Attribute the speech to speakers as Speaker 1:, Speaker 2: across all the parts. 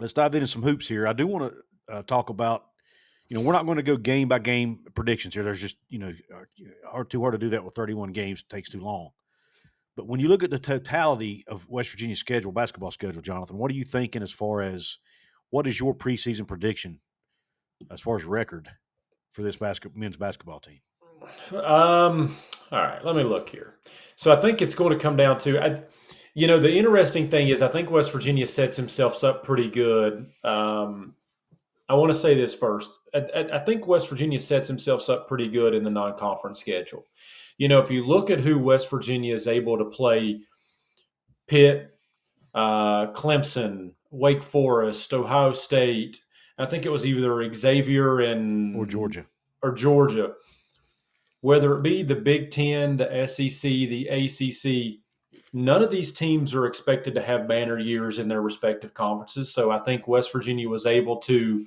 Speaker 1: let's dive into some hoops here. I do want to talk about, we're not going to go game by game predictions here. There's just, too hard to do that with 31 games. It takes too long. But when you look at the totality of West Virginia's basketball schedule, Jonathan, what are you thinking as far as what is your preseason prediction as far as record for this men's basketball team?
Speaker 2: All right, let me look here. So I think it's going to come down to, the interesting thing is I think West Virginia sets themselves up pretty good. I want to say this first. I think West Virginia sets themselves up pretty good in the non-conference schedule. If you look at who West Virginia is able to play, Pitt, Clemson, Wake Forest, Ohio State, I think it was either Xavier
Speaker 1: or Georgia.
Speaker 2: Whether it be the Big Ten, the SEC, the ACC, none of these teams are expected to have banner years in their respective conferences. So I think West Virginia was able to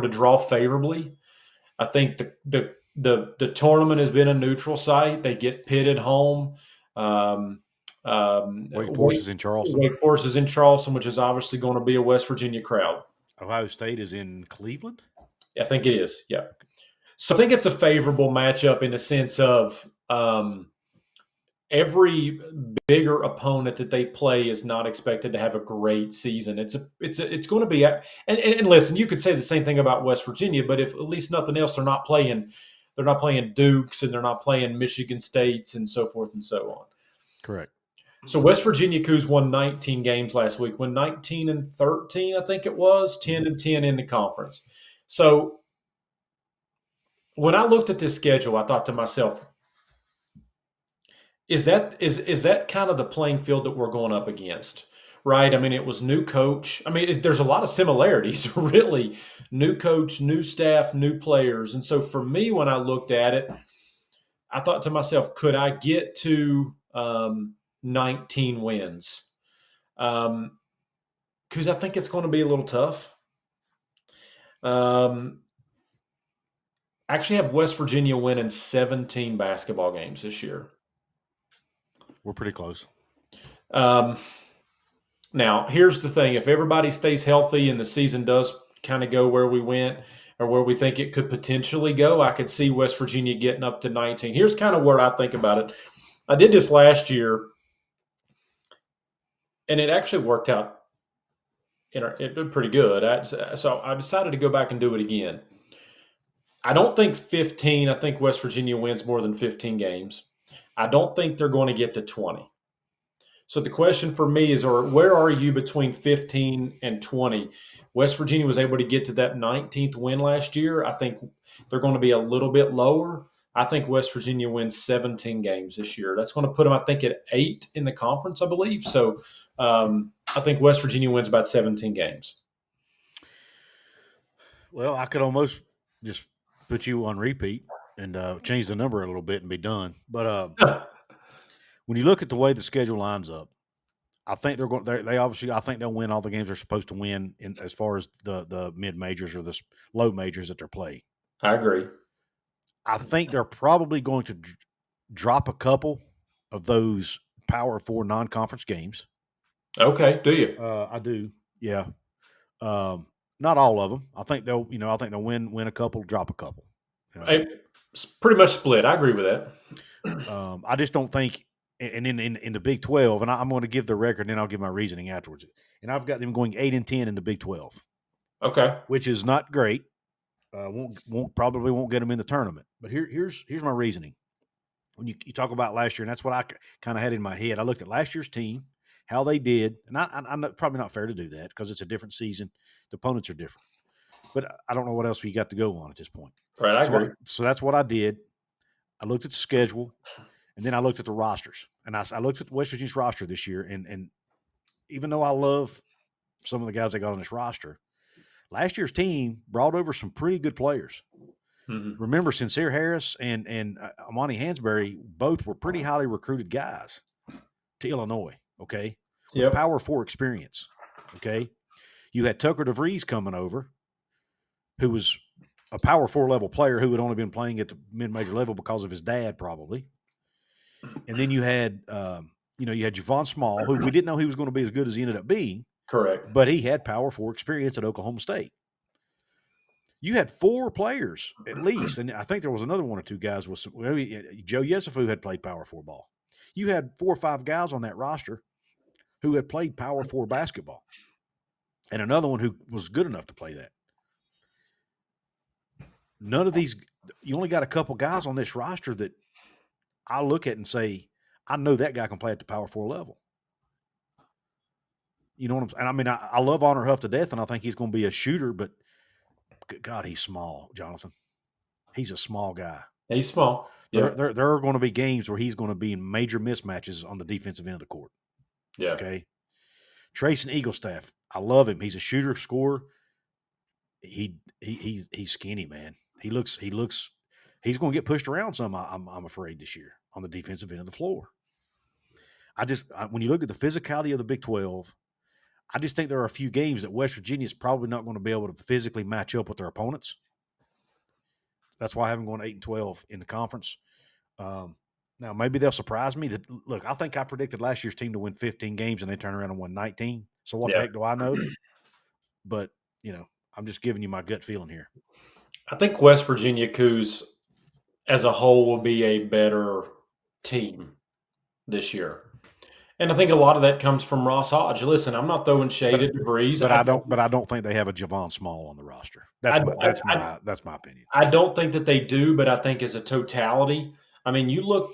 Speaker 2: draw favorably. I think the tournament has been a neutral site. They get Pitt at home.
Speaker 1: Wake Forest is in Charleston.
Speaker 2: Wake Forest is in Charleston, which is obviously going to be a West Virginia crowd.
Speaker 1: Ohio State is in Cleveland?
Speaker 2: I think it is, yeah. So I think it's a favorable matchup in the sense of every bigger opponent that they play is not expected to have a great season. It's going to be and listen, you could say the same thing about West Virginia, but if at least nothing else, they're not playing Dukes and they're not playing Michigan States and so forth and so on.
Speaker 1: Correct.
Speaker 2: So West Virginia Couz won 19 games last week, won 19-13, I think it was, 10-10 in the conference. So when I looked at this schedule, I thought to myself, is that kind of the playing field that we're going up against, right? I mean, it was new coach. I mean, there's a lot of similarities, really. New coach, new staff, new players. And so for me, when I looked at it, I thought to myself, could I get to 19 wins? Because I think it's going to be a little tough. I actually have West Virginia winning 17 basketball games this year.
Speaker 1: We're pretty close.
Speaker 2: Now, here's the thing. If everybody stays healthy and the season does kind of go where we went or where we think it could potentially go, I could see West Virginia getting up to 19. Here's kind of where I think about it. I did this last year, and it actually worked out. It did pretty good. So I decided to go back and do it again. I don't think 15. I think West Virginia wins more than 15 games. I don't think they're going to get to 20. So the question for me is, where are you between 15 and 20? West Virginia was able to get to that 19th win last year. I think they're going to be a little bit lower. I think West Virginia wins 17 games this year. That's going to put them, I think, at 8 in the conference, I believe. So I think West Virginia wins about 17 games.
Speaker 1: Well, I could almost just put you on repeat and change the number a little bit and be done. But when you look at the way the schedule lines up, I think they're going. They obviously, I think they'll win all the games they're supposed to win as far as the mid majors or the low majors that they're playing.
Speaker 2: I agree.
Speaker 1: I think they're probably going to drop a couple of those Power 4 non-conference games.
Speaker 2: Okay, do you?
Speaker 1: I do. Yeah. Not all of them. I think they'll. I think they'll win a couple, drop a couple.
Speaker 2: It's pretty much split. I agree with
Speaker 1: that. I just don't think, and in the Big 12, and I'm going to give the record, and then I'll give my reasoning afterwards. And I've got them going 8-10 in the Big 12.
Speaker 2: Okay,
Speaker 1: which is not great. Probably won't get them in the tournament. But here's my reasoning. When you talk about last year, and that's what I kind of had in my head. I looked at last year's team, how they did, and I'm probably not fair to do that because it's a different season. The opponents are different. But I don't know what else we got to go on at this point.
Speaker 2: Right, I agree.
Speaker 1: So that's what I did. I looked at the schedule, and then I looked at the rosters. And I looked at West Virginia's roster this year, and even though I love some of the guys they got on this roster, last year's team brought over some pretty good players.
Speaker 2: Mm-hmm.
Speaker 1: Remember, Sincere Harris and Amani Hansberry both were pretty highly recruited guys to Illinois, okay? With Power 4 experience, okay? You had Tucker DeVries coming over, who was a Power 4 level player who had only been playing at the mid-major level because of his dad, probably. And then you had You had Javon Small, who we didn't know he was going to be as good as he ended up being,
Speaker 2: Correct.
Speaker 1: but he had Power 4 experience at Oklahoma State. You had 4 players at least, and I think there was another 1 or 2 guys with some. Joe Yesufu had played Power 4 ball. You had 4 or 5 guys on that roster who had played Power 4 basketball, and another one who was good enough to play that. None of these. You only got a couple guys on this roster that I look at and say, I know that guy can play at the Power 4 level. You know what I'm saying? And I mean, I love Honor Huff to death, and I think he's going to be a shooter, but God, he's small, Jonathan. He's a small guy.
Speaker 2: He's small.
Speaker 1: There are going to be games where he's going to be in major mismatches on the defensive end of the court.
Speaker 2: Yeah.
Speaker 1: Okay. Trayson Eaglestaff, I love him. He's a shooter, scorer. He's skinny, man. He's going to get pushed around some, I'm afraid, this year on the defensive end of the floor. When you look at the physicality of the Big 12, I just think there are a few games that West Virginia is probably not going to be able to physically match up with their opponents. That's why I haven't gone 8-12 in the conference. Now, maybe they'll surprise me. Look, I think I predicted last year's team to win 15 games, and they turned around and won 19. So what the heck do I know? But, I'm just giving you my gut feeling here.
Speaker 2: I think West Virginia Couz as a whole will be a better team this year. And I think a lot of that comes from Ross Hodge. Listen, I'm not throwing shade at DeVries.
Speaker 1: But I don't think they have a Javon Small on the roster. That's my opinion.
Speaker 2: I don't think that they do, but I think as a totality, I mean, you look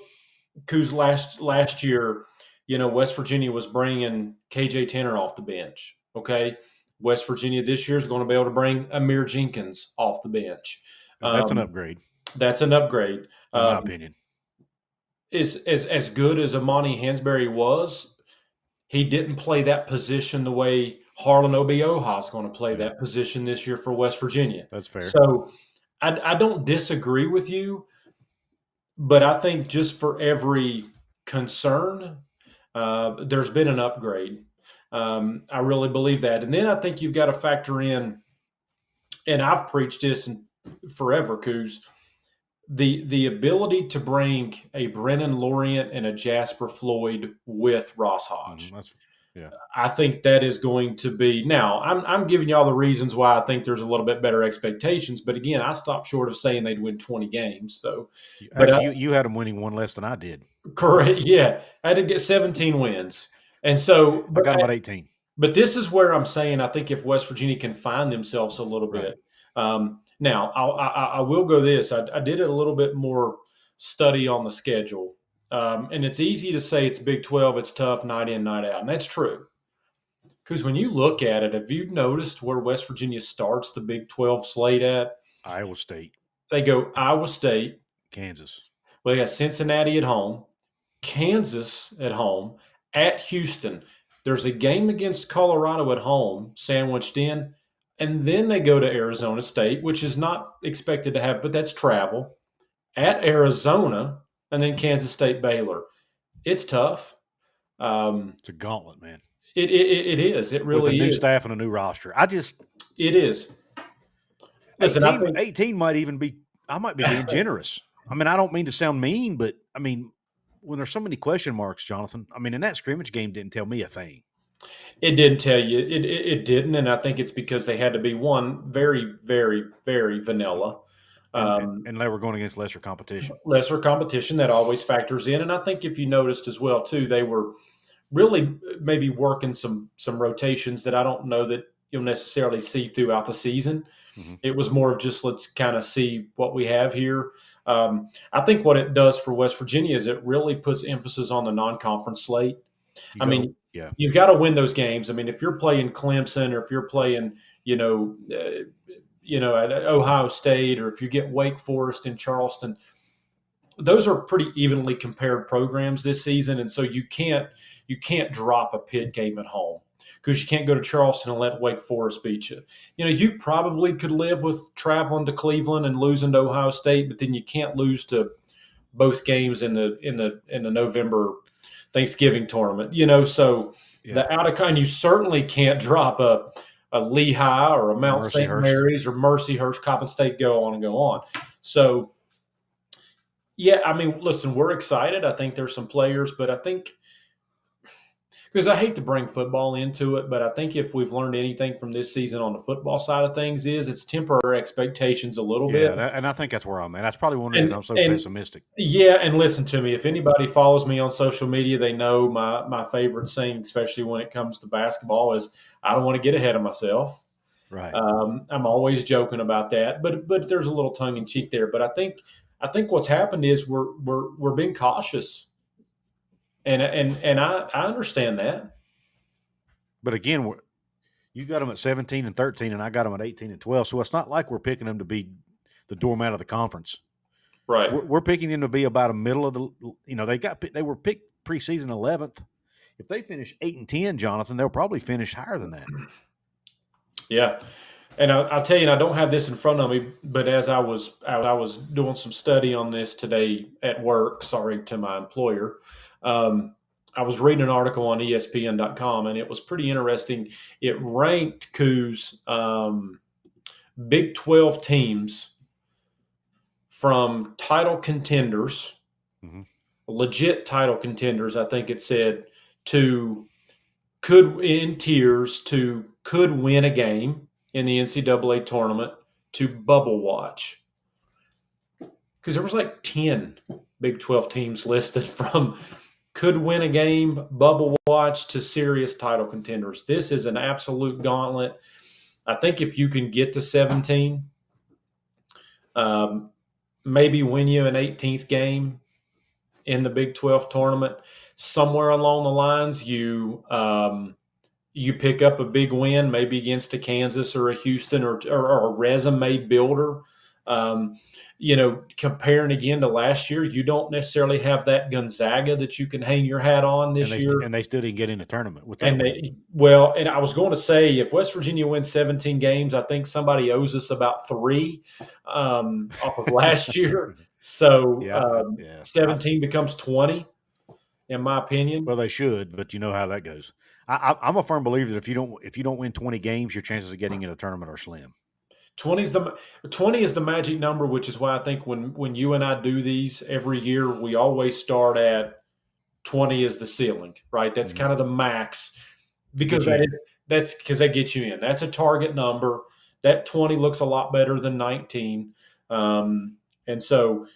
Speaker 2: Couz last year, West Virginia was bringing KJ Tanner off the bench. Okay. West Virginia this year is going to be able to bring Amir Jenkins off the bench.
Speaker 1: That's an upgrade.
Speaker 2: That's an upgrade.
Speaker 1: In my opinion.
Speaker 2: As good as Amani Hansberry was, he didn't play that position the way Harlan Obioha is going to play that position this year for West Virginia.
Speaker 1: That's fair.
Speaker 2: So I don't disagree with you, but I think just for every concern, there's been an upgrade. I really believe that. And then I think you've got to factor in, and I've preached this forever, Couz, the ability to bring a Brennan Lorient and a Jasper Floyd with Ross Hodge. I think that is going to be – now, I'm giving you all the reasons why I think there's a little bit better expectations. But, again, I stopped short of saying they'd win 20 games. So,
Speaker 1: actually, you had them winning one less than I did.
Speaker 2: Correct, yeah. I had to get 17 wins. And so –
Speaker 1: I got about 18.
Speaker 2: But this is where I'm saying I think if West Virginia can find themselves a little bit. Now, I will go this. I did a little bit more study on the schedule. And it's easy to say it's Big 12, it's tough night in, night out. And that's true. Because when you look at it, have you noticed where West Virginia starts the Big 12 slate at?
Speaker 1: Iowa State.
Speaker 2: They go Iowa State.
Speaker 1: Kansas.
Speaker 2: Well, they got Cincinnati at home. Kansas at home. At Houston. There's a game against Colorado at home, sandwiched in. And then they go to Arizona State, which is not expected to have, but that's travel. At Arizona, and then Kansas State, Baylor. It's tough.
Speaker 1: It's a gauntlet, man.
Speaker 2: It is. It really is.
Speaker 1: With a new staff and a new roster.
Speaker 2: It is. Listen,
Speaker 1: 18 might even be – I might be being generous. I mean, I don't mean to sound mean, but, I mean, when there's so many question marks, Jonathan, I mean, and that scrimmage game didn't tell me a thing.
Speaker 2: It didn't tell you. It didn't, and I think it's because they had to be, one, very, very, very vanilla.
Speaker 1: And they were going against lesser competition.
Speaker 2: Lesser competition, that always factors in. And I think if you noticed as well, too, they were really maybe working some rotations that I don't know that you'll necessarily see throughout the season. Mm-hmm. It was more of just let's kind of see what we have here. I think what it does for West Virginia is it really puts emphasis on the non-conference slate. You've got to win those games. I mean, if you're playing Clemson or if you're playing, at Ohio State, or if you get Wake Forest in Charleston, those are pretty evenly compared programs this season, and so you can't drop a Pitt game at home because you can't go to Charleston and let Wake Forest beat you. You probably could live with traveling to Cleveland and losing to Ohio State, but then you can't lose to both games in the November Thanksgiving tournament. So the out of kind, you certainly can't drop a Lehigh or a Mount St. Mary's or Mercyhurst, Coppin State, go on and go on. So, yeah, I mean, listen, we're excited. I think there's some players, but I think because I hate to bring football into it, but I think if we've learned anything from this season on the football side of things is it's temper our expectations a little bit.
Speaker 1: Yeah, and I think that's where I'm at. That's probably one reason
Speaker 2: And
Speaker 1: I'm so
Speaker 2: and
Speaker 1: pessimistic.
Speaker 2: yeah, and listen to me. If anybody follows me on social media, they know my favorite thing, especially when it comes to basketball, is I don't want to get ahead of myself.
Speaker 1: Right.
Speaker 2: I'm always joking about that, but there's a little tongue in cheek there. But I think what's happened is we're being cautious, and I understand that.
Speaker 1: But again, you got them at 17 and 13, and I got them at 18 and 12. So it's not like we're picking them to be the doormat of the conference.
Speaker 2: Right.
Speaker 1: We're picking them to be about a middle of the. They were picked preseason 11th. If they finish 8 and 10, Jonathan, they'll probably finish higher than that.
Speaker 2: Yeah. And I'll tell you, and I don't have this in front of me, but as I was doing some study on this today at work, sorry to my employer, I was reading an article on ESPN.com, and it was pretty interesting. It ranked Couz Big 12 teams from title contenders, legit title contenders, I think it said, to could win a game in the NCAA tournament to bubble watch. Because there was like 10 Big 12 teams listed from could win a game, bubble watch to serious title contenders. This is an absolute gauntlet. I think if you can get to 17, maybe win you an 18th game in the Big 12 tournament, somewhere along the lines, you pick up a big win, maybe against a Kansas or a Houston or a resume builder. Comparing again to last year, you don't necessarily have that Gonzaga that you can hang your hat on this year.
Speaker 1: And they still didn't get in the tournament with that.
Speaker 2: And I was going to say, if West Virginia wins 17 games, I think somebody owes us about 3 off of last year. So 17 becomes 20, in my opinion.
Speaker 1: Well, they should, but you know how that goes. I'm a firm believer that if you don't win 20 games, your chances of getting in a tournament are slim.
Speaker 2: 20 is the magic number, which is why I think when you and I do these every year, we always start at 20 is the ceiling, right? That's kind of the max because that's because that gets you in. That's a target number. That 20 looks a lot better than 19. And so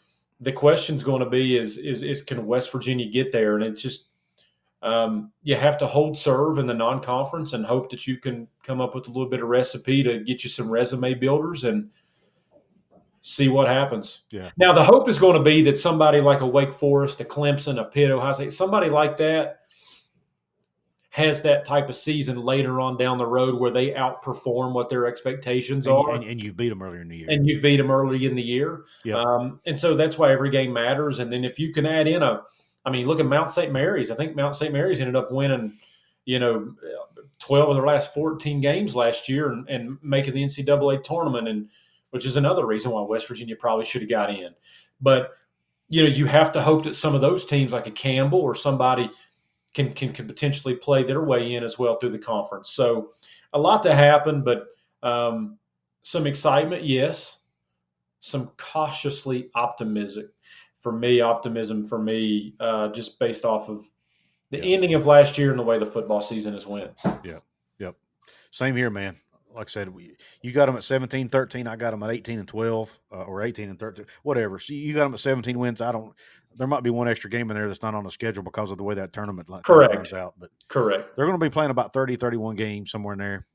Speaker 2: the question's going to be is can West Virginia get there? And it's just you have to hold serve in the non-conference and hope that you can come up with a little bit of recipe to get you some resume builders and see what happens.
Speaker 1: Yeah.
Speaker 2: Now, the hope is going to be that somebody like a Wake Forest, a Clemson, a Pitt, Ohio State, somebody like that has that type of season later on down the road where they outperform what their expectations are.
Speaker 1: And you've beat them earlier in the year.
Speaker 2: And you've beat them early in the year.
Speaker 1: Yep.
Speaker 2: And so that's why every game matters. And then if you can add in look at Mount St. Mary's. I think Mount St. Mary's ended up winning, 12 of their last 14 games last year and making the NCAA tournament, and which is another reason why West Virginia probably should have got in. But, you have to hope that some of those teams like a Campbell or somebody can potentially play their way in as well through the conference. So a lot to happen, but some excitement, yes. Some cautiously optimism for me, just based off of the ending of last year and the way the football season has went.
Speaker 1: Yep. Same here, man. Like I said, you got them at 17, 13. I got them at 18 and 12 or 18 and 13, whatever. So you got them at 17 wins. There might be one extra game in there that's not on the schedule because of the way that tournament turns out. But
Speaker 2: Correct.
Speaker 1: They're going to be playing about 30, 31 games somewhere in there.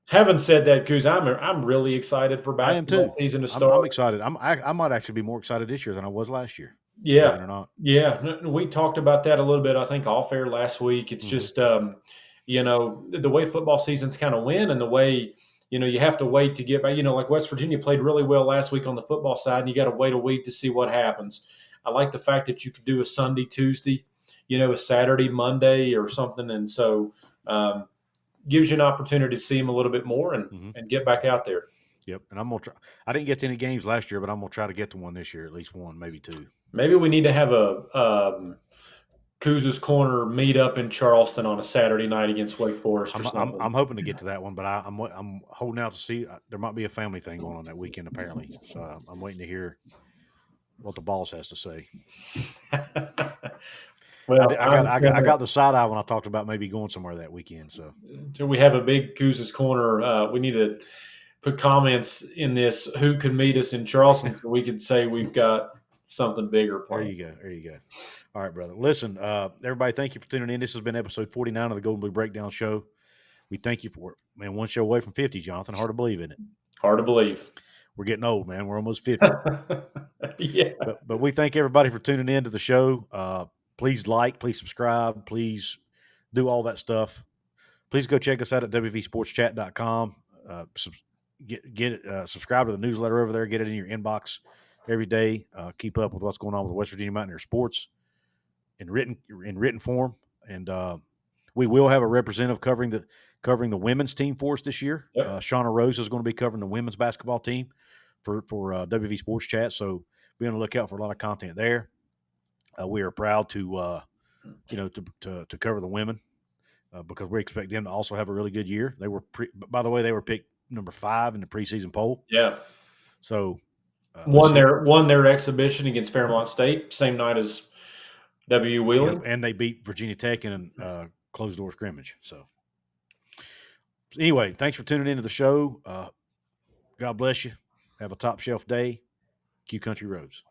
Speaker 2: Having said that, Couz, I'm really excited for basketball season to start.
Speaker 1: I'm excited. I might actually be more excited this year than I was last year.
Speaker 2: Yeah.
Speaker 1: Or not.
Speaker 2: Yeah. We talked about that a little bit, I think, off air last week. It's just, the way football seasons kind of win and the way, you have to wait to get back. Like West Virginia played really well last week on the football side, and you got to wait a week to see what happens. I like the fact that you could do a Sunday, Tuesday, a Saturday, Monday or something. And so gives you an opportunity to see them a little bit more and get back out there.
Speaker 1: Yep. And I'm going to try. I didn't get to any games last year, but I'm going to try to get to one this year, at least one, maybe 2.
Speaker 2: Maybe we need to have a Couz's Corner meet up in Charleston on a Saturday night against Wake Forest or something.
Speaker 1: I'm hoping to get to that one, but I'm holding out to see. There might be a family thing going on that weekend, apparently. So I'm waiting to hear what the boss has to say.
Speaker 2: Well,
Speaker 1: I got the side eye when I talked about maybe going somewhere that weekend. So
Speaker 2: until we have a big Couz's Corner, we need to put comments in this. Who could meet us in Charleston so we could say we've got something bigger
Speaker 1: there
Speaker 2: planned.
Speaker 1: you go. There you go. All right, brother. Listen, everybody, thank you for tuning in. This has been episode 49 of the Golden Blue Breakdown Show. We thank you for it. Man, one show away from 50, Jonathan. Hard to believe, isn't it?
Speaker 2: Hard to believe.
Speaker 1: We're getting old, man. We're almost 50.
Speaker 2: Yeah.
Speaker 1: But we thank everybody for tuning in to the show. Please like, please subscribe, please do all that stuff. Please go check us out at wvsportschat.com. Subscribe to the newsletter over there. Get it in your inbox every day. Keep up with what's going on with West Virginia Mountaineer sports in written form. And we will have a representative covering the women's team for us this year.
Speaker 2: Yep.
Speaker 1: Shauna Rose is going to be covering the women's basketball team for WV Sports Chat. So be on the lookout for a lot of content there. We are proud to cover the women because we expect them to also have a really good year. They were by the way, they were picked number 5 in the preseason poll.
Speaker 2: Yeah.
Speaker 1: So
Speaker 2: won their exhibition against Fairmont State, same night as WVU.
Speaker 1: And they beat Virginia Tech in a closed door scrimmage. So anyway, thanks for tuning into the show. God bless you. Have a top shelf day. Q Country Roads.